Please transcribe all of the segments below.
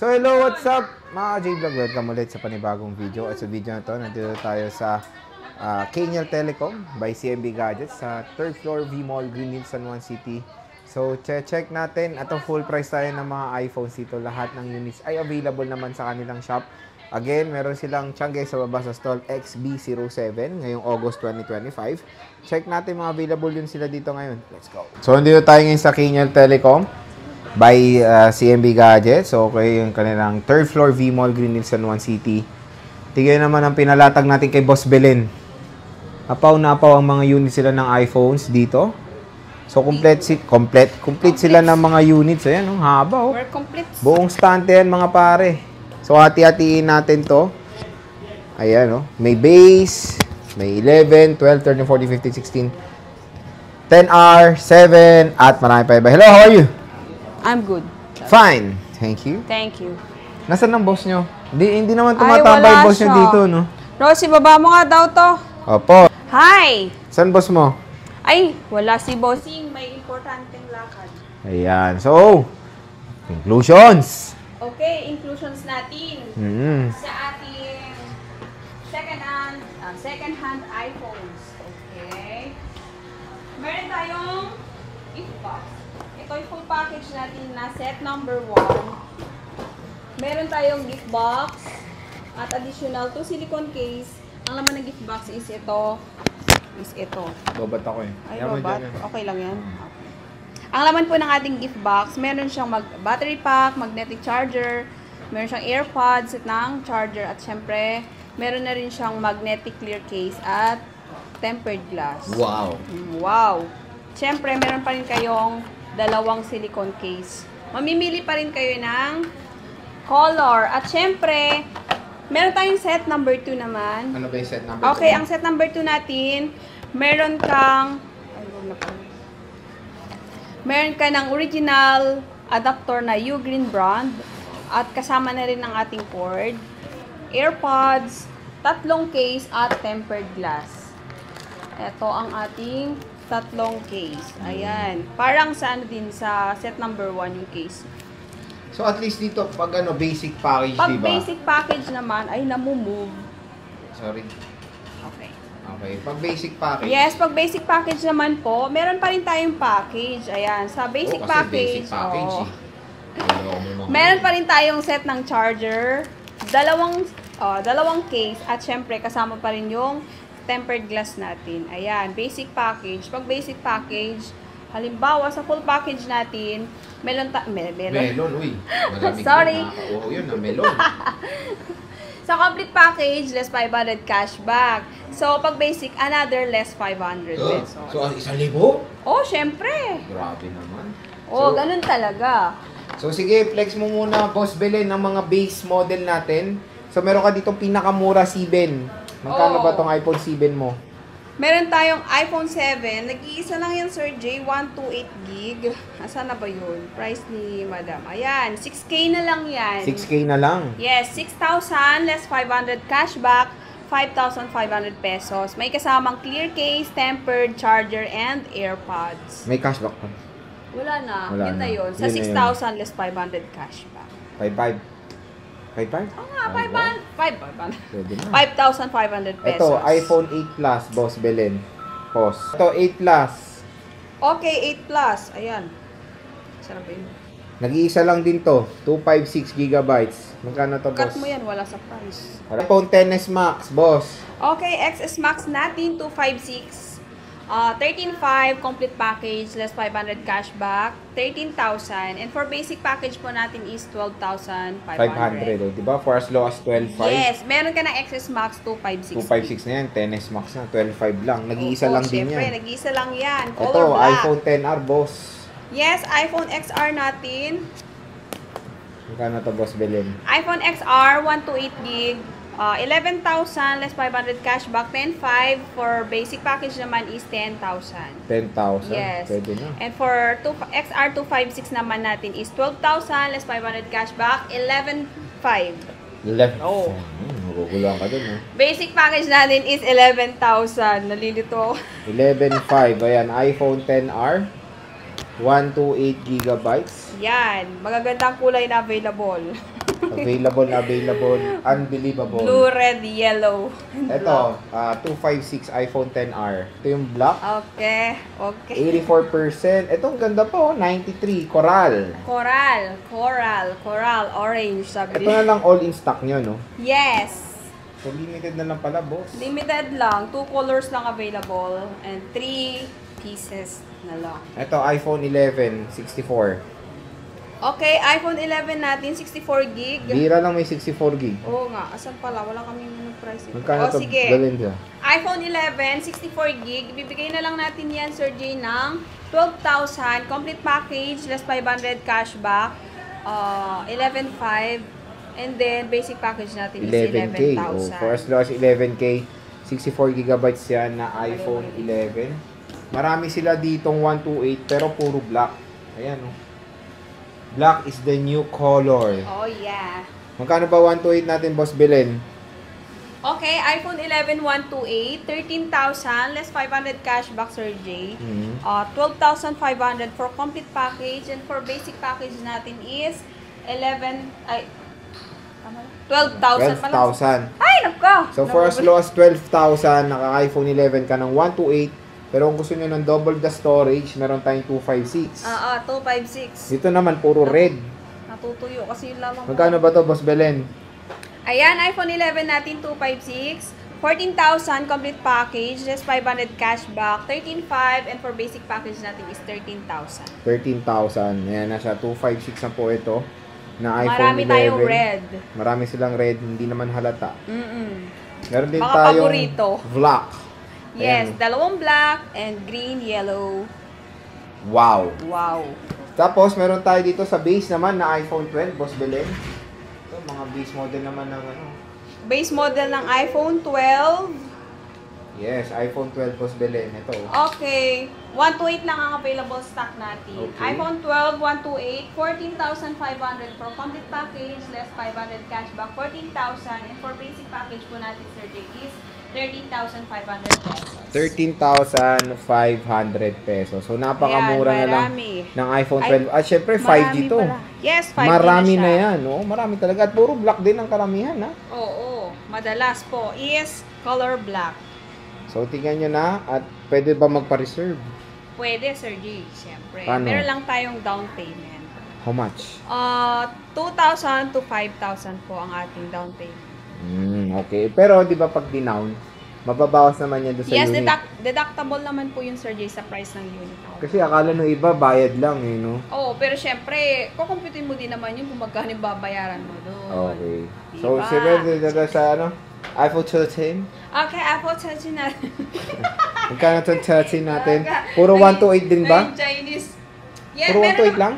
So hello, what's up mga J-Vlog? Welcome ulit sa panibagong video. At sa video na to, nandito tayo sa Kaniel Telecom by CMB Gadgets sa 3rd floor V-Mall, Green Hills, San Juan City. So check natin, atong full price tayo ng mga iPhones dito. Lahat ng units ay available naman sa kanilang shop. Again, meron silang tiyangge sa baba sa stall XB07 ngayong August 2025. Check natin mga available yun sila dito ngayon. Let's go! So nandito tayo ngayon sa Kaniel Telecom by CMB Gadgets. So, okay, yung kanilang 3rd floor V-Mall, Green Hills, San Juan City. Tignan naman ang pinalatag natin kay Boss Belen. Apaw na apaw ang mga units sila ng iPhones dito. So, complete sila ng mga units. Ayan, oh, haba, oh. We're complete. Buong stand yan, mga pare. So, hati-hatiin natin to. Ayan, oh. May base, may 11, 12, 13, 14, 15, 16, 10R, 7, at marami pa iba. Hello, how are you? I'm good. Fine. Thank you. Thank you. Nasaan ang boss nyo? Hindi naman tumatambay boss nyo dito, no? Rosie, baba mo nga daw to. Opo. Hi! Saan boss mo? Ay, wala si bossing. May importanteng lakad. Ayan. So, conclusions. Okay, inclusions natin. Sa ating second-hand iPhones. Okay. Meron tayong gift box. Ito yung full package natin na set number 1. Meron tayong gift box at additional to silicone case. Ang laman ng gift box is ito. Babat ako eh. Ay, babat. Okay lang yan. Okay. Ang laman po ng ating gift box, meron siyang battery pack, magnetic charger, meron siyang AirPods ng charger, at syempre, meron na rin siyang magnetic clear case at tempered glass. Wow. Wow. Syempre, meron pa rin kayong dalawang silicone case. Mamimili pa rin kayo ng color. At syempre, meron tayong set number 2 naman. Ano ba yung set number 2? Okay, ang set number 2 natin, meron kang ng original adapter na Ugreen brand. At kasama na rin ng ating cord, AirPods, 3 case at tempered glass. Ito ang ating 3 case. Ayan. Parang sa sa set number 1 yung case. So at least dito, pag basic package, Pag diba? basic package naman, ay namumove. Sorry. Okay. Okay. Pag basic package. Yes, pag basic package naman po, meron pa rin tayong package. Ayan. Sa basic package. Basic package Meron pa rin tayong set ng charger, dalawang case, at syempre kasama pa rin yung tempered glass natin. Ayan, basic package. Pag basic package, halimbawa sa full package natin, melon, uy. Sorry. Yun na, melon. Sa complete package, less 500 cashback. So, pag basic, another less 500 pesos. So, 1,000? Oh, syempre. Grabe naman. Oh, ganun talaga. So, sige, flex mo muna, Boss Belen, ng mga base model natin. So, meron ka ditong pinakamura 7. Magkano ba tong iPhone 7 mo? Meron tayong iPhone 7. Nag-iisa lang yan, Sir J. 128GB. Asan na ba yun? Price ni Madam. Ayan, 6K na lang yan. 6K na lang? Yes, 6,000 less 500 cashback, 5,500 pesos. May kasamang clear case, tempered, charger, and AirPods. May cashback pa? Wala na. Wala Yun na na. yun. Sa Yun na 6,000 less 500 cashback. 5,500? 5,500? Oo nga, 5,500. Pwede na. 5,500 pesos. Ito, iPhone 8 Plus, Boss Belen. Pause. Ito, 8 Plus. Okay, 8 Plus. Ayan. Sarap yun. Nag-iisa lang din to. 256 gigabytes. Magkano to, boss? Cut mo yan, wala sa price. iPhone XS Max, boss. Okay, XS Max natin, 256. 13.5 complete package, less 500 cashback, 13,000. And for basic package po natin is 12,500. 500, oh, diba? For as low as 12.5. Yes, meron ka ng XS Max 256. 256 na yan. 10S Max na. 12.5 lang. Nag-iisa lang din syempre, yan. nag-iisa lang yan. Ito, Color black. iPhone XR, boss. Yes, iPhone XR natin. Magkano to, Boss Belen? iPhone XR, 128GB. 11,000 less 500 cashback, 10,500. For basic package naman is 10,000. 10,000? Yes. Pwede na. And for XR 256 naman natin is 12,000 less 500 cashback, 11,500. Left. Oh. Magugulang ka dun, ha? Basic package natin is 11,000. Nalilito. 11,500. Ayan, iPhone XR. 128 gigabytes. Yan. Magagandang kulay na available. Available na available. Unbelievable. Blue, red, yellow. Ito, 256 iPhone XR. Ito yung black. Okay. 84%. Ito, ang ganda po. 93. Coral. Coral, orange, sabi Ito na lang all in stock nyo, no? Yes. So, limited na lang pala, boss. Limited lang. 2 colors lang available. And 3 pieces na lang. Ito, iPhone 11, 64. Okay, iPhone 11 natin, 64 gig. Bira lang may 64 gig. Oo nga, asan pala? Wala kaming price. Magkano to? Sige. Galinda? iPhone 11, 64 gig. Bibigay na lang natin yan, Sir Jay, ng 12,000. Complete package, less 500 cashback. 11,500. And then, basic package natin is 11K. 11,000. For as low as 11K, 64 gigabytes yan na iPhone 11. Marami sila ditong 128 pero puro black. Ayan, oh. Black is the new color. Oh, yeah. Magkano ba 128 natin, Boss Belen? Okay, iPhone 11 128, 13,000, less 500 cashback, Sir Jay. 12,500 for complete package, and for basic package natin is 12,000 pala. 12,000. Ay, nako! So for as low as 12,000, naka-iPhone 11 ka ng 128. Pero kung gusto nyo ng double the storage, meron tayong 256. 256. Dito naman, puro red. Natutuyo kasi yun lamang. Magkano ba to, Boss Belen? Ayan, iPhone 11 natin, 256. 14,000 complete package, just 500 cashback, 13,500, and for basic package natin is 13,000. 13,000. Ayan na siya, 256 na po ito. Na iPhone Marami 11. tayong red. Marami silang red, hindi naman halata. Meron din Baka tayong paborito. black. Yes, Ayan. dalawang black and green, yellow. Wow. Wow. Tapos, meron tayo dito sa base naman na iPhone 12, Boss Belen. Ito, mga base model naman ng ano. Base model ng iPhone 12. Yes, iPhone 12, Boss Belen. Ito. Okay. 128 lang ang available stock natin. Okay. iPhone 12, 128, 14,500 for complete package, less 500 cashback, 14,000. And for basic package po natin, Sir Jay, is 13,500 pesos. 13,500 pesos. So, napakamura Ayan, na lang marami. ng iPhone 12. At syempre, 5G Marami to. pala. Yes, 5G Marami na na siya. yan. No? Marami talaga. At puro black din ang karamihan. Ha? Oo. Madalas po is color black. So, tingnan nyo na. At pwede ba magpa-reserve? Pwede, Sir G, siyempre. Paano? Meron lang tayong down payment. How much? 2,000 to 5,000 po ang ating down payment. Okay. Pero, di ba pag dinown, mababawas naman yan doon sa Yes, unit. deductible naman po yun, Sir J, sa price ng unit. Kasi akala nung iba, bayad lang eh, no? Oo, pero syempre, kukumputin mo din naman yun kung magkano yung babayaran mo doon. Okay. So, Diba? sila sa ano? iPhone 13? Okay, Apple 13 natin. Magkano itong 13 natin? Puro 128 din ba? Naging Chinese. Yeah, Puro meron 128 lang?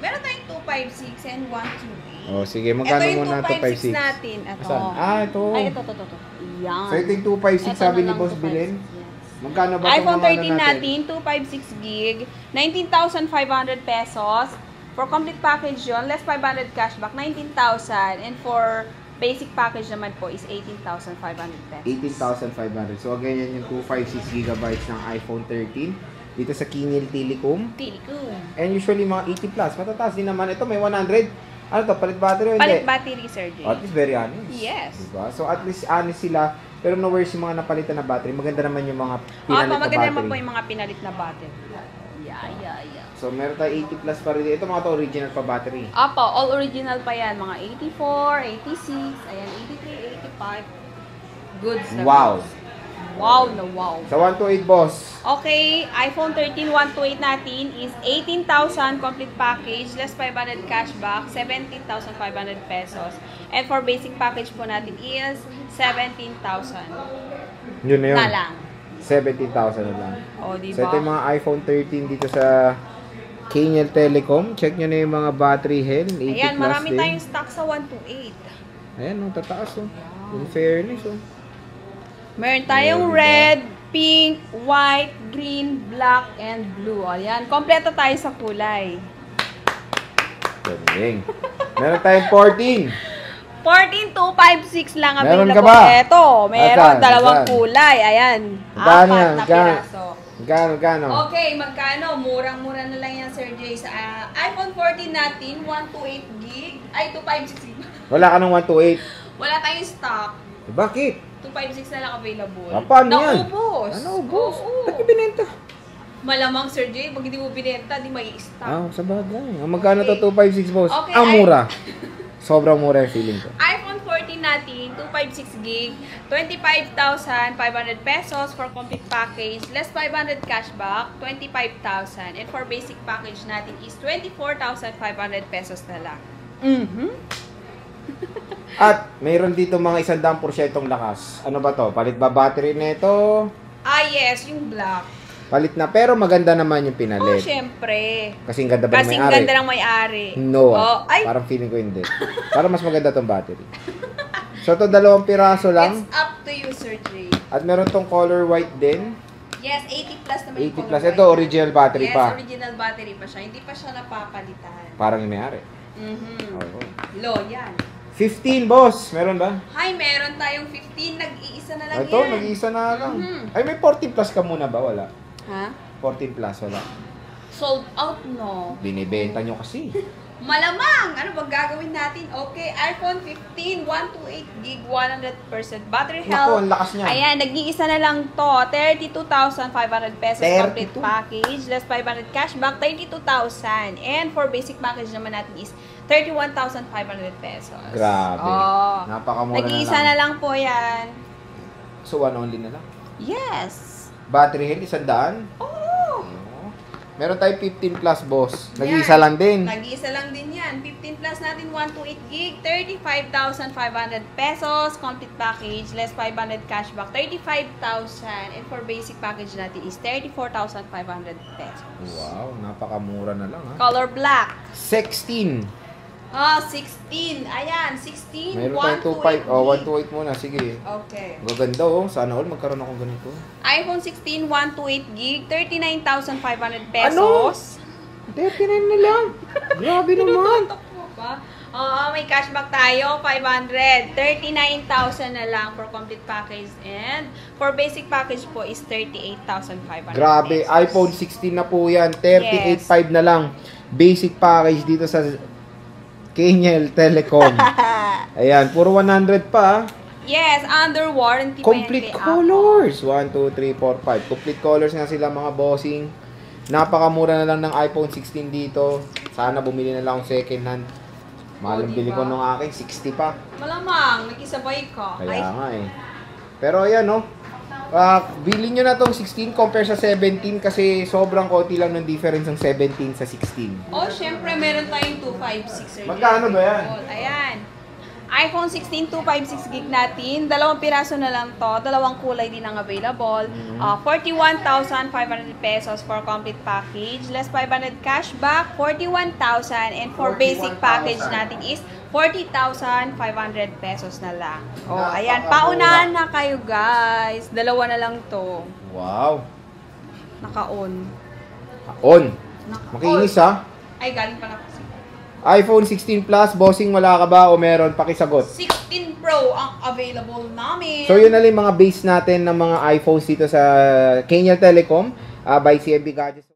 Meron tayong 256 and 128. Oh, sige. Magkano Ito yung muna 256 256? natin. Ito. Asan? Ito. Ay, ito. Yan. So, ito yung 256 Ito sabi na ni lang, Boss 256, Bilin? yes. Magkano ba itong iPhone mga 13 ano natin, 256 gig, 19,500 pesos. For complete package yun, less 500 cashback, 19,000. And for basic package naman po is 18,500 pesos. 18,500. So, ganyan yung 256 gigabytes ng iPhone 13 dito sa Kinil Telecom. Telecom. And usually mga 80 plus. Matataas din naman. Ito may 100. Ano to? Palit battery o hindi? Palit battery, Sir J. At least very honest. Yes. Diba? So at least honest sila. Pero no worries yung mga napalitan na battery. Maganda naman yung mga Opo, pinalit na maganda naman po battery. yung mga pinalit na battery. Yeah. So meron tayo 80 plus pa rin. Ito mga to original pa battery. Opo, all original pa yan. Mga 84, 86, ayan, 83, 85. Goods na Wow. goods. Wow na wow. Sa 128 boss. Okay, iPhone 13 128 natin is 18,000 complete package, less 500 cashback, 17,500 pesos. And for basic package po natin is 17,000 Yun na yun. na lang. 17,000 na lang. O, diba? So ito yung mga iPhone 13 dito sa Kinil Telecom. Check nyo na yung mga battery health. 80 Ayan, plus marami din. tayong stock sa 128. Ayan, tataas oh. In fairness oh. Meron tayong Diba? red, pink, white, green, black, and blue. Ayan, kompleto tayo sa kulay. Galing. Meron tayong 14. 14,256 lang Meron available. ka ba? Ito, meron Asan? dalawang Asan? kulay. Ayan, Magkano yan? 4 na Magkano? piraso. Magkano? Okay, magkano? Murang-mura na lang yan, Sir Jay. Sa iPhone 14 natin, 128 gig. Ay, 256 gig. Wala ka ng 128. Wala tayong stock. Bakit? 256 na lang available. Paano yan? Naubos. Naubos? Oo. Ba't yung binenta? Malamang, Sir Jay, pag hindi mo binenta, di may stock. Sa bagay. Magkano to 256, boss? Okay, Ang mura. Sobrang mura yung feeling ko. iPhone 14 natin, 256 gig, 25,500 pesos for complete package, less 500 cashback, 25,000. And for basic package natin is 24,500 pesos na lang. At mayroon dito mga 100% lakas. Ano ba to? Palit ba battery nito? Yes, yung black. Palit na. Pero maganda naman yung Oh, pinalit. syempre. Kasing ganda ba ng Kasing may-ari? ganda ng may-ari. No. Ay, Parang feeling ko hindi. Parang mas maganda tong battery. So, ito 2 piraso lang. it's up to you, Sir Jay. At meron tong color white din. Yes, 80 plus naman 80 plus. Ito, original battery yes, pa. original battery pa siya. Hindi pa siya napapalitan. Parang yung may-ari. Oo. Low, yan. 15, boss. Meron ba? Hi, meron tayong 15. Nag-iisa na lang Ito, yan. nag-iisa na lang. Ay, may 14 plus ka muna ba? Wala. Ha? 14 plus, wala. Sold out, no? Binibenta nyo kasi. Malamang! Ano bang gagawin natin? Okay, iPhone 15, 128 gig, 100% battery Naku, health. ang lakas niya. Ayan, nag-iisa na lang to. 32,500 pesos 32? complete package. Less 500 cashback, 32,000. And for basic package naman natin is 31,500 pesos. Grabe. Oh. Napakamura Nag-iisa na lang po yan. So, one only na lang. Yes. Battery health, 100? Oh. Meron tayo 15 plus, boss. Nag-iisa Yan. lang din. Nag-iisa lang din yan. 15 plus natin, 128 gig, 35,500 pesos. Complete package, less 500 cashback, 35,000. And for basic package natin is 34,500 pesos. Wow, napakamura na lang, ha? Color black. 16. 16. Ayan, 16. Meron tayong 25. 128 muna. Sige. Okay. Gaganda, oh. Sana all magkaroon akong ganito. iPhone 16, 128 gig, 39,500 pesos. 39 na lang. Grabe naman. Tinututok mo pa. Oo, may cashback tayo, 500. 39,000 na lang for complete package. And for basic package po is 38,500 Grabe. pesos. iPhone 16 na po yan. 38.5 na lang. Basic package dito sa Kenyel Telecom. Ayan, puro 100 pa. Yes, under warranty Complete pa yan kay colors. 1, 2, 3, 4, 5. Complete colors nga sila mga bossing. Napakamura na lang ng iPhone 16 dito. Sana bumili na lang akong second hand. Mahal ang diba? bili ko nung aking 60 pa. Malamang, nag-isabay ka. Kaya nga eh. Pero ayan no. Bilhin nyo na tong 16 compare sa 17 kasi sobrang konti lang ng difference ng 17 sa 16. Oh, syempre, meron tayong 256. Magkano ba yan? Ayan. iPhone 16, 256 gig natin. 2 piraso na lang to. 2 kulay din ang available. 41,500 pesos for complete package. Less 500 cashback, 41,000. And for basic 41,000. package natin is 40,500 pesos na lang. Oh, Napakamura. ayan. Paunahan na kayo, guys. 2 na lang to. Wow. Naka-on. On. Naka-on. Makinis ha. Ay, galing pala kasi. iPhone 16 Plus, bossing wala ka ba o meron? Pakisagot. 16 Pro ang available namin. So yun na lang yung mga base natin ng mga iPhones dito sa Kenyel Telecom by CMB Gadgets.